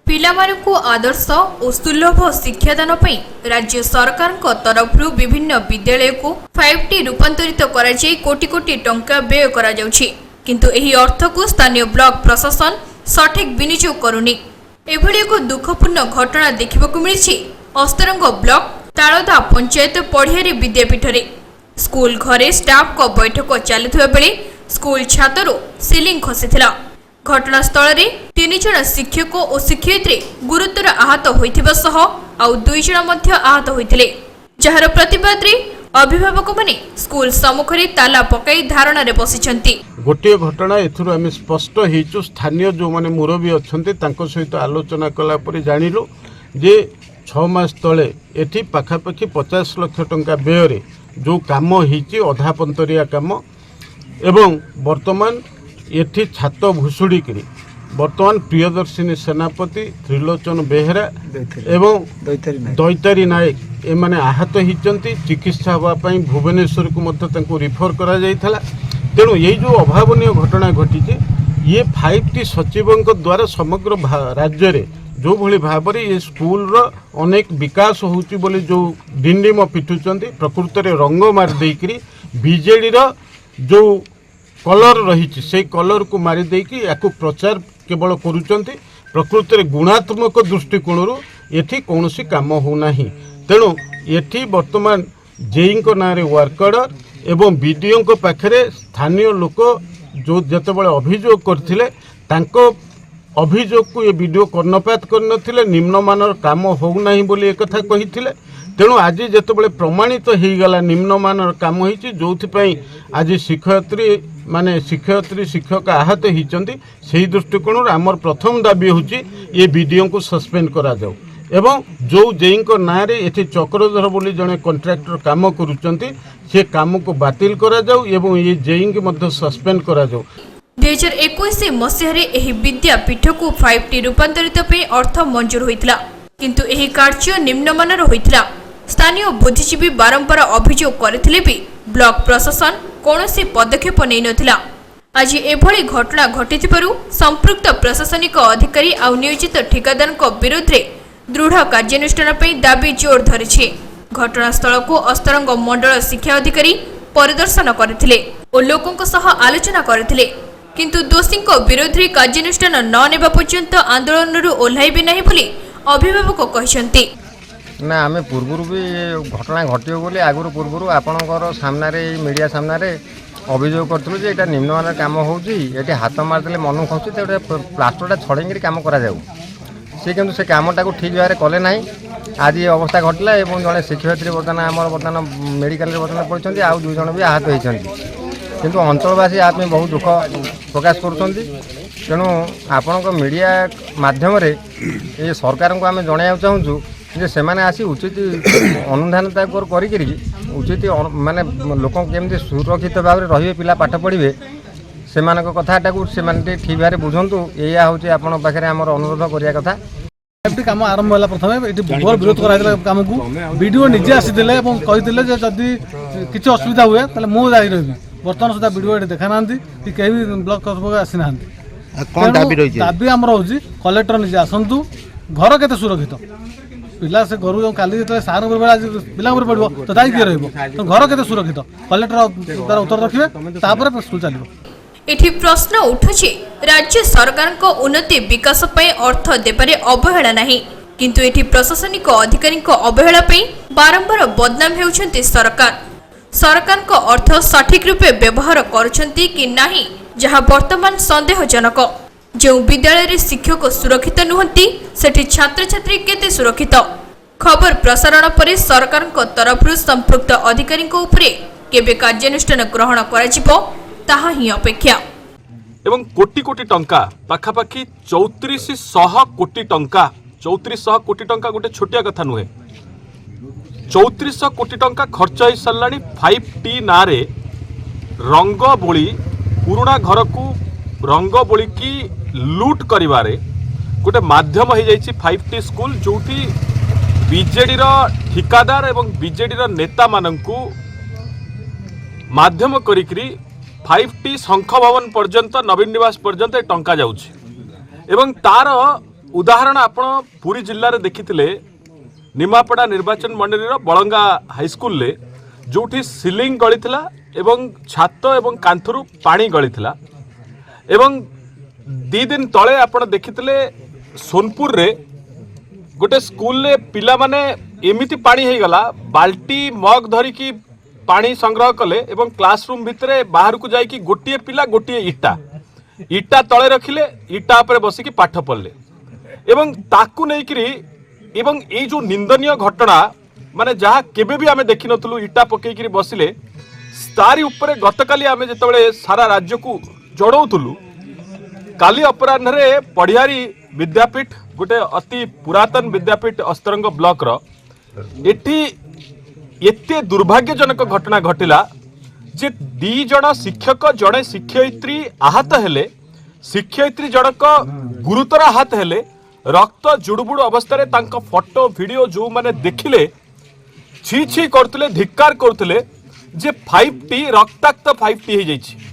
पिलामानकु आदर्श और सुलभ शिक्षादान पई राज्य सरकार तरफरु विभिन्न विद्यालय को 5T रूपांतरित कराई कोटी कोटी टंका व्यय करा जाउछि, किंतु एही अर्थ को स्थानीय ब्लॉक प्रशासन सठिक विनियोग करुनी। एभली एक दुखपूर्ण घटना देखिबाकु मिलिछि अस्तरंग ब्लॉक तालदा पंचायत पढ़ियारी विद्यापीठ रे। स्कूल घरे स्टाफ को बैठक चलुथिबा बेले स्कूल छातरो सीलिंग खसीथिला। घटनास्थल रे 3 जन शिक्षक और शिक्षयित्री गुरुतर आहत होइथिबा सह आउ 2 जन मध्य आहत होइथिले, जहार प्रतिवाद रे अभिभावक माने स्कूल सम्मुख रे ताला पकाई धारणा रे बसिछंती। गोटे घटना एथुर आम स्पष्ट हेचु स्थानीय जो माने मुरबी अछंती तांको सहित आलोचना कला परे जानिलु जे 6 मास तले एठी पाखापाखि 50 लाख टंका व्यय रे जो काम हेची अधापंतरिया काम एवं वर्तमान एठी छात भुसुड़ी करी वर्तमान प्रियदर्शिनी सेनापति त्रिलोचन बेहेरा एवं दैतारी नायक एमाने आहत होती चिकित्सा होगापाई भुवनेश्वर को मध्य तांको रिफर करा जाइथला। तेणु ये जो अभावनीय घटना घटी ये 5T सचिवों द्वारा समग्र राज्य रे जो भली भाव ये स्कूल रो अनेक विकास होउची बोली जो डिंडिम पिटुचंती प्रकृत रे रंग मार देकरी बीजेडी रो जो कलर रही से कलर को मारी देकी याकू प्रचार केवल करुचंती। प्रकृत रे गुणात्मक दृष्टिकोण एठी कौनसी काम होना। तेणु एठी वर्तमान जेई ना वर्क ऑर्डर एवं बीडीओ पाखरे स्थानीय लोक जो जेतेबेले अभियोग करथिले तांको अभियोग को ये वीडियो कर्णपात करनथिले निम्नमानर काम होउना बोली एक कथा कहिथिले। तेणु आज जेतेबेले प्रमाणित हो गला निम्नमानर काम होइछि जोथिपई आज शिक्षयित्री शिक्षक आहत होइचंती। सेही दृष्टिकोण आमर प्रथम दाबी होछि ये वीडियो को सस्पेंड करा जाऊ एवं जो जेई को ना रे एठी चक्रधर बोली जने कॉन्ट्रैक्टर काम करूचंती से काम को बातिल करा जाऊ एवं ये जेई के मध्य सस्पेंड करा जाऊ। 2021 मसीह एही विद्यापीठ को 5T रूपांतरित पे अर्थ मंजूर होइतला, किंतु एही कार्य निम्नमानर होइतला। स्थानीय बुद्धिजीवी बारंबार अभियोग करथिले भी ब्लॉक प्रशासन कौनसी पदक्षेप नै नथिला। आज एभली घटना घटिथिबारु संपृक्त प्रशासनिक अधिकारी आ नियोजित ठेकेदार विरुद्ध रे दृढ़ कार्यानुष्ठान पे दाबी जोर धरिछि। घटनास्थल को अस्तरंग मंडल शिक्षा अधिकारी परिदर्शन करथिले और लोकंक सह आलोचना करथिले, किंतु दोषी विरोध में कार्यानुष्ठान न नेबा पर्यंत आंदोलन ओह्लैबे नहीं बोली अभिभावक कहते। ना आम पूर्व भी घटना घटो बोली आगुरी पूर्व आपणकर सामने मीडिया सामने अभियोग करूँ जे यहाँ निम्नमान कम होती हाथ मारदे मन खसुँ तो प्लास्टरटा छड़े कम करा सी किंतु से कमटा को ठीक भाव में कले ना। आज ये अवस्था घटला और जड़े शिक्षयित्री बर्तमान मेडिकल बर्तमान पड़ते आउ 2 जन भी आहत होती, किंतु अंचलवासी आप बहुत दुख प्रकाश करुँच। तेणु आपण मीडिया माध्यम ये सरकार को आम जन चाहूँ जे से आसी उचित अनुधान करी उचित माने लोक केमती सुरक्षित भाव में रे पिला पाठ पढ़े से कथाटा को ठीक भाव में बुझंतु। या हूँ आपण पाखे आम अनुरोध करिया कथा। काम आरंभ है प्रथम ये बहुत विरोध कराइला काम को वीडियो निजे आसीते कही जदि किसी असुविधा हुए तो मुझे जारी रही। बर्तमान सुधा वीडियो ये देखा ना कि कहीं भी ब्लॉक कर्तृपक्ष आसी ना। दाबी आमर हूँ कलेक्टर निजे आसतु घर के सुरक्षित पिला से घर जो काली जो सार पिला पड़ो तो दायी किए रही घर के सुरक्षित कलेक्टर तार उत्तर रखिए स्कूल चलो। एठी प्रश्न उठुछि राज्य सरकार को उन्नति विकास पई अर्थ देबारे अवहेला नाही, किंतु एठी प्रशासनिक अधिकारी को अवहेला पई बारंबार बदनाम हेउछन्ति सरकार। सरकार को अर्थ सठिक रूपे व्यवहार करुछन्ति कि नाही जहां वर्तमान संदेहजनक। जो विद्यालय रे शिक्षक सुरक्षित नुहंती सेठी छात्र छात्री केते सुरक्षित। खबर प्रसारण पर सरकार को तरफरु संपृक्त अधिकारी को उपरे केबे कार्यानुष्ठान ग्रहण कराजिबो ताहा ही अपेक्षा। एवं कोटी कोटी टंका पाखापाखि 3400 कोटी टंका 3400 कोटी टंका गोटे छोटिया कथा नुहे। 3400 कोटी टंका खर्च हो साराणी 5T ना रे रंग बोली पुराना घर को रंग बोली की लूट करिवारे गोटे माध्यम हो जाइछि 5T स्कूल जोठी बीजेडी रो ठिकादार एवं बीजेडी रो नेता माननकु माध्यम करिकरी 5T शंख भवन पर्यंत नवीन निवास पर्यंत टंका जाउछि एवं तार उदाहरण आपण पुरी जिल्ला रे देखिथिले निमापड़ा निर्वाचन मंडली बलंगा हाईस्कूल रे जोठी सीलिंग गलिथिला एवं छात एवं कांथरू पानी गलिथिला एवं 2 दिन तले आपण देखिथिले सोनपुर रे गोटे स्कूल रे पिला माने एमिति पानी हे गला बाल्टी मग धरिकी पानी संग्रह कले एवं क्लासरूम भितरे बाहर को जाइकी गोटिए पिला गोटिए इटा तले रखिले इटा ଉପରେ बसिकी पाठ पढ़ले एवं ताकू नेइकरी एवं ए जो निंदनीय घटना माने जहाँ केबे भी आमे देखि नथलु इटा पकेइकरी बसिले तारी उपरे गतकाली आमे जेतबेले सारा राज्य को जड़ौतुलु काली अपराह्न रे पढ़ियारी विद्यापीठ गोटे अति पुरातन विद्यापीठ अस्तरंग ब्लॉक रो एठी एते दुर्भाग्यजनक घटना घटिला जे 2 जण शिक्षक जड़े शिक्षयित्री आहत हेले शिक्षयित्री जनक गुरुतर आहत हेले रक्त जुड़बुड़ अवस्था रे तांका फोटो वीडियो जो माने देखिले छी छी करतले धिक्कार करतले जे 5T रक्ताक्त 5T हे जाइछि